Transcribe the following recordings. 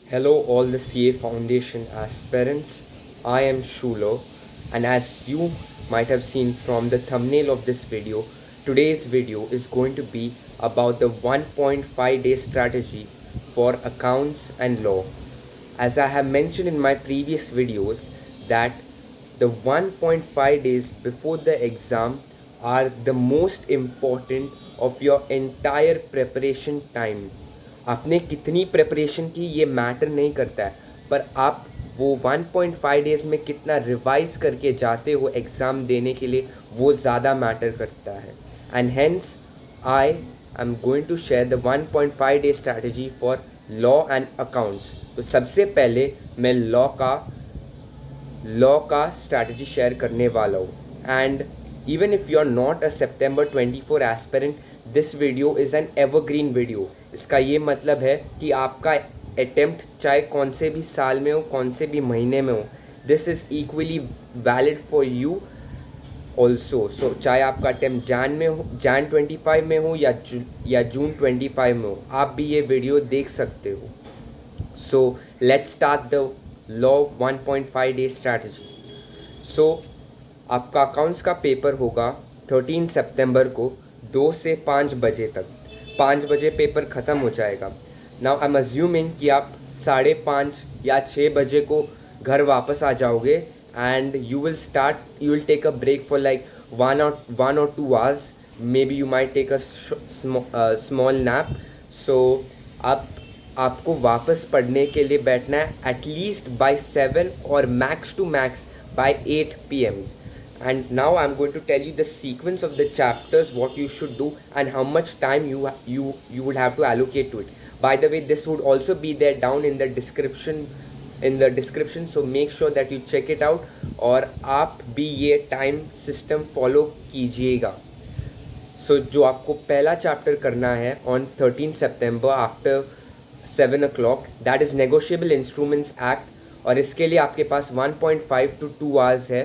Hello, all the CA Foundation aspirants. I am Shulo, and as you might have seen from the thumbnail of this video, today's video is going to be about the 1.5 day strategy for accounts and law. As I have mentioned in my previous videos, that the 1.5 days before the exam are the most important of your entire preparation time. आपने कितनी preparation की ये matter नहीं करता है, पर आप वो 1.5 डेज में कितना रिवाइज करके जाते हो एग्ज़ाम देने के लिए, वो ज़्यादा मैटर करता है. And hence I am going to share the 1.5 day strategy for law and accounts. तो सबसे पहले मैं लॉ का स्ट्रैटेजी शेयर करने वाला हूँ. And even if you are not a September 24 aspirant, this video is an evergreen video. इसका ये मतलब है कि आपका अटेम्प्ट चाहे कौन से भी साल में हो, कौन से भी महीने में हो, this is equally valid for you also. So चाहे आपका अटेम्प्ट जैन 25 में हो या जून 25 में हो, आप भी ये वीडियो देख सकते हो. So let's start the law 1.5 day strategy. So आपका अकाउंट्स का पेपर होगा 13 सितंबर को 2 से 5 बजे तक. 5 बजे पेपर ख़त्म हो जाएगा. नाउ आई एम अज्यूमिंग कि आप 5:30 या 6 बजे को घर वापस आ जाओगे and you will take a break for like 1 or 2 hours. Maybe you might take a small nap. So आपको वापस पढ़ने के लिए बैठना है एटलीस्ट बाय 7 और max to max by 8 PM. And now I'm going to tell you the sequence of the chapters, what you should do and how much time you would have to allocate to it. By the way, this would also be there down in the description, so make sure that you check it out और आप भी ये time system follow कीजिएगा. सो जो आपको पहला chapter करना है on 13 September after 7 o'clock, that is negotiable instruments act, और इसके लिए आपके पास 1.5 to 2 hours है.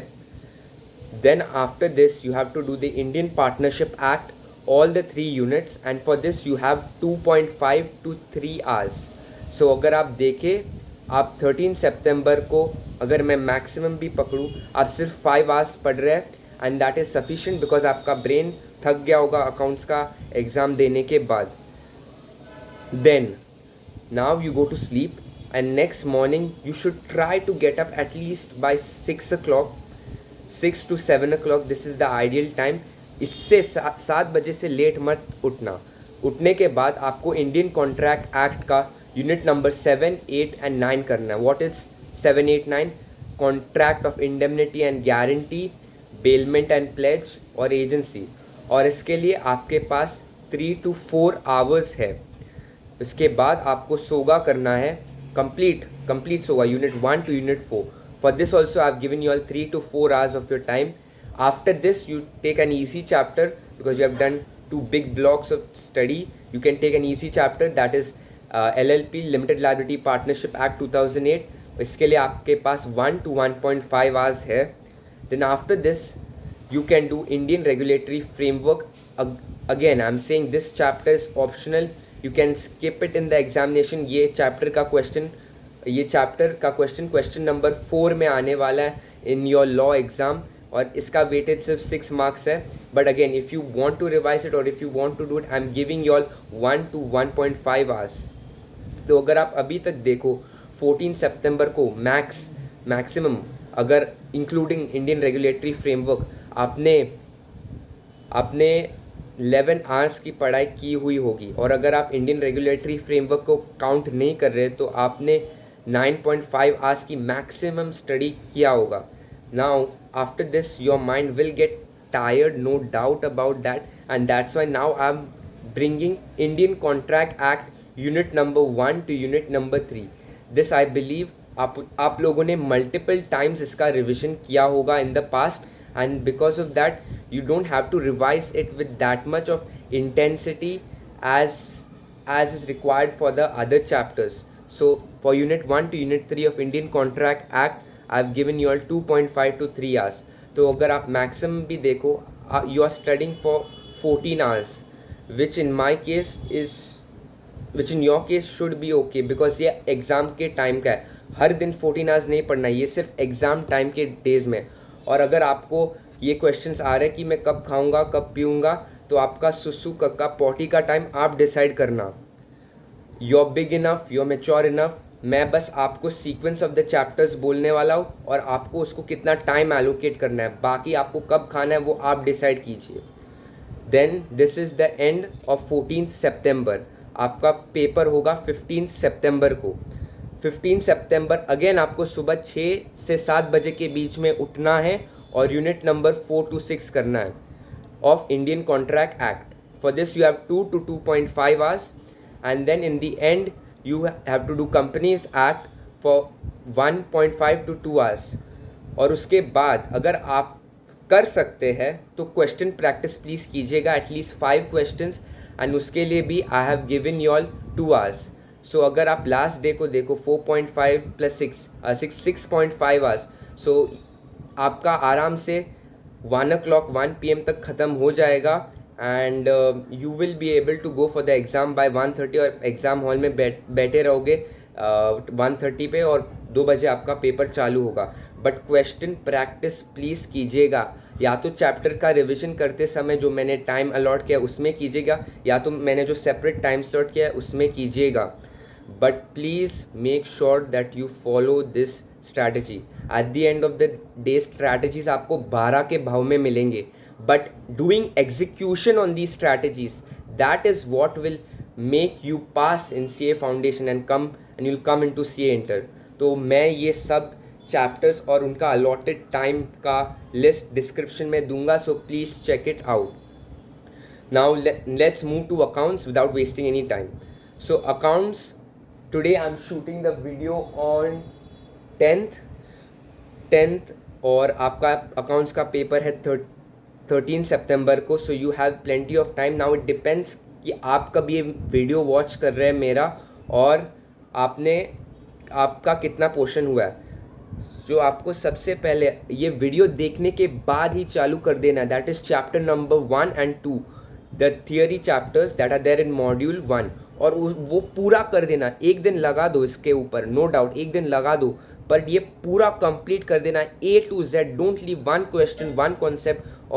Then after this you have to do the Indian Partnership Act, all the 3 units, and for this you have 2.5 to 3 hours. So अगर आप देखें, आप 13 सितंबर को अगर मैं मैक्सिमम भी पकड़ूँ, आप सिर्फ 5 hours पढ़ रहे हैं and that is sufficient because आपका ब्रेन थक गया होगा अकाउंट्स का एग्ज़ाम देने के बाद. Then now you go to sleep and next morning you should try to get up at least by 6 o'clock. 6 to 7 o'clock, this is the ideal time. इससे 7 बजे से लेट मत उठना. उठने के बाद आपको इंडियन कॉन्ट्रैक्ट एक्ट का यूनिट नंबर 7, 8 and 9 करना है. What is 7, 8, 9? Contract of indemnity and guarantee, bailment and pledge और एजेंसी. और इसके लिए आपके पास 3 to 4 hours है. इसके बाद आपको सोगा करना है, कंप्लीट सोगा unit 1 to unit 4. For this also I have given you all 3 to 4 hours of your time. After this you take an easy chapter because you have done 2 big blocks of study. You can take an easy chapter, that is LLP, Limited Liability Partnership Act 2008. इसके लिए आपके पास 1 to 1.5 hours है. Then after this you can do Indian Regulatory Framework. Again I am saying this chapter is optional. You can skip it in the examination. ये chapter का question number 4 में आने वाला है इन योर लॉ एग्ज़ाम, और इसका weightage सिर्फ 6 marks है. But again if you want to revise it और if you want to do it, I am giving you all 1 to 1.5 hours. तो अगर आप अभी तक देखो 14 सितंबर को मैक्सिमम अगर इंक्लूडिंग इंडियन रेगुलेटरी फ्रेमवर्क आपने 11 hours की पढ़ाई की हुई होगी, और अगर आप इंडियन रेगुलेटरी फ्रेमवर्क को काउंट नहीं कर रहे तो आपने 9.5 hours की मैक्सिमम स्टडी किया होगा. Now after this your mind will get tired, no doubt about that, and that's why now I am bringing Indian contract act unit number 1 to unit number 3. This I believe आप लोगों ने multiple times इसका revision किया होगा in the past, and because of that you don't have to revise it with that much of intensity as is required for the other chapters. So for unit 1 to unit 3 of Indian Contract Act I've given you all 2.5 to 3 hours. तो अगर आप maximum भी देखो, you are studying for 14 hours, which in my case is which in your case should be okay, because ये exam के time का है, हर दिन 14 आवर्स नहीं पढ़ना, ये सिर्फ एग्ज़ाम टाइम के डेज़ में। और अगर आपको ये क्वेश्चंस आ रहे हैं कि मैं कब खाऊंगा कब पीऊंगा, तो आपका सुसु कक्का पॉटी का टाइम आप डिसाइड करना। You are big enough, you are mature enough, मैं बस आपको सीक्वेंस ऑफ द चैप्टर्स बोलने वाला हूँ और आपको उसको कितना टाइम एलोकेट करना है, बाकी आपको कब खाना है वो आप डिसाइड कीजिए। Then this is the end of 14 सितंबर। आपका पेपर होगा 15 सितंबर को। 15 सितंबर अगेन आपको सुबह 6 से 7 बजे के बीच में उठना है और यूनिट नंबर 4 to 6 करना है of Indian Contract Act. For this you have 2 to 2.5 hours, and then in the end you have to do Companies Act for 1.5 to 2 hours. और उसके बाद अगर आप कर सकते हैं तो क्वेश्चन प्रैक्टिस प्लीज़ कीजिएगा, एटलीस्ट 5 क्वेश्चंस, एंड उसके लिए भी I have given you all 2 hours. सो अगर आप लास्ट डे को देखो 4.5 + 6.5 hours, सो आपका आराम से 1 PM तक ख़त्म हो जाएगा, and you will be able to go for the exam by 1:30, और एग्ज़ाम हॉल में बैठे रहोगे 1:30 पे, और 2 बजे आपका पेपर चालू होगा। बट क्वेश्चन प्रैक्टिस प्लीज़ कीजिएगा, या तो चैप्टर का रिवीजन करते समय जो मैंने टाइम अलॉट किया उसमें कीजिएगा, या तो मैंने जो सेपरेट टाइम स्लॉट किया है उसमें कीजिएगा। But please make sure that you follow this strategy. At the end of the day strategies आपको 12 के भाव में मिलेंगे, but doing execution on the strategies, that is what will make you pass in CA foundation and you'll come into CA inter. तो मैं ये सब chapters और उनका अलॉटेड टाइम का लिस्ट डिस्क्रिप्शन में दूंगा, so please check it out. Now let's move to accounts without wasting any time. So accounts, today I am shooting the video on 10th, और आपका अकाउंट्स का पेपर है 13 सितंबर को, so you have plenty of time. Now it depends कि आप कब ये video watch कर रहे हैं मेरा, और आपका कितना पोर्शन हुआ है। जो आपको सबसे पहले ये वीडियो देखने के बाद ही चालू कर देना, that is chapter number 1 and 2, the theory chapters that are there in module 1, और वो पूरा कर देना। एक दिन लगा दो इसके ऊपर, नो डाउट एक दिन लगा दो, पर ये पूरा कंप्लीट कर देना A to Z। Don't leave one question, one concept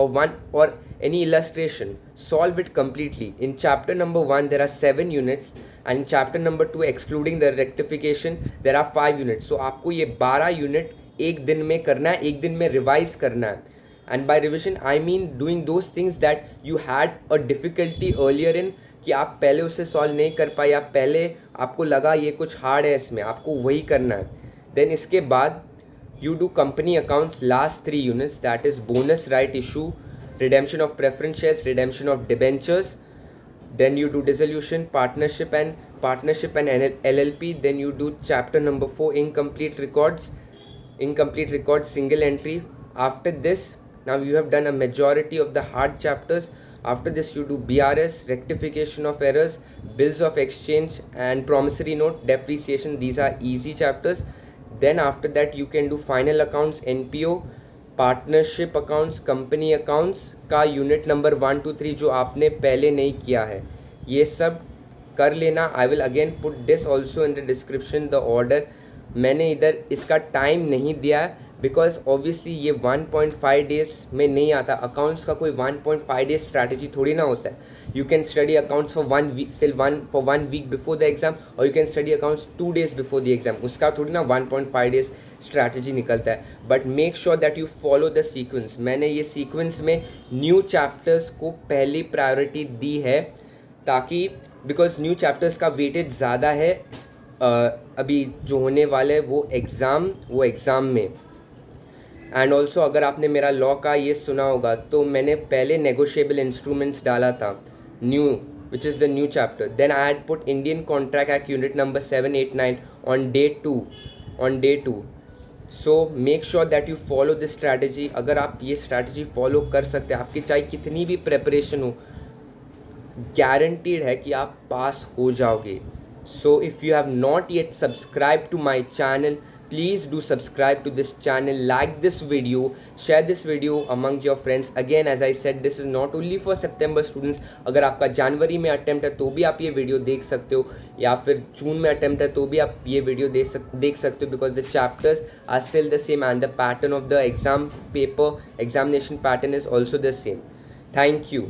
और any illustration. Solve it completely. In chapter number 1 there are 7 units, and chapter number 2 excluding the rectification there are 5 units. So आपको ये 12 unit एक दिन में करना है, एक दिन में रिवाइज करना है। And by revision I mean doing those things that you had a difficulty earlier in, कि आप पहले उसे सॉल्व नहीं कर पाए, या पहले आपको लगा ये कुछ हार्ड है, इसमें आपको वही करना है। देन इसके बाद you do company accounts, last 3 units, that is bonus right issue, redemption of preference shares, redemption of debentures. Then you do dissolution, partnership and LLP. Then you do chapter number 4, incomplete records, single entry. After this, now you have done a majority of the hard chapters. After this you do BRS, rectification of errors, bills of exchange and promissory note, depreciation. These are easy chapters. Then after that you can do final accounts, NPO, partnership accounts, company accounts का unit number 1 to 3 जो आपने पहले नहीं किया है, ये सब कर लेना। I will again put this also in the description, the order. मैंने इधर इसका टाइम नहीं दिया है बिकॉज ऑब्वियसली ये 1.5 डेज में नहीं आता। अकाउंट्स का कोई 1.5 डेज स्ट्रैटेजी थोड़ी ना होता है। You can study accounts for 1 week for 1 week before the exam, और you can study accounts 2 days before the exam. उसका थोड़ी ना 1.5 डेज स्ट्रैटेजी निकलता है। But make sure that you follow the sequence. मैंने ये सीक्वेंस में न्यू चैप्टर्स को पहली प्रायोरिटी दी है, ताकि बिकॉज न्यू चैप्टर्स का वेटेज ज़्यादा है अभी जो होने वाले वो एग्ज़ाम में। एंड ऑल्सो अगर आपने मेरा लॉ का ये सुना होगा तो मैंने पहले नेगोशिएबल इंस्ट्रूमेंट्स डाला था new, which is the new chapter. Then I had put Indian Contract Act unit number 7, 8, 9 on day 2. So make sure that you follow this strategy. अगर आप ये strategy follow कर सकते हैं, आपकी चाहे कितनी भी preparation हो, guaranteed है कि आप पास हो जाओगे। So if you have not yet subscribed to my channel, please do subscribe to this channel, like this video, share this video among your friends. Again, as I said, this is not only for September students. अगर आपका जनवरी में attempt है तो भी आप ये video देख सकते हो, या फिर जून में अटेम्प्ट है तो भी आप ये वीडियो देख सकते हो, because the chapters are still the same and the pattern of the exam paper, examination pattern is also the same. Thank you.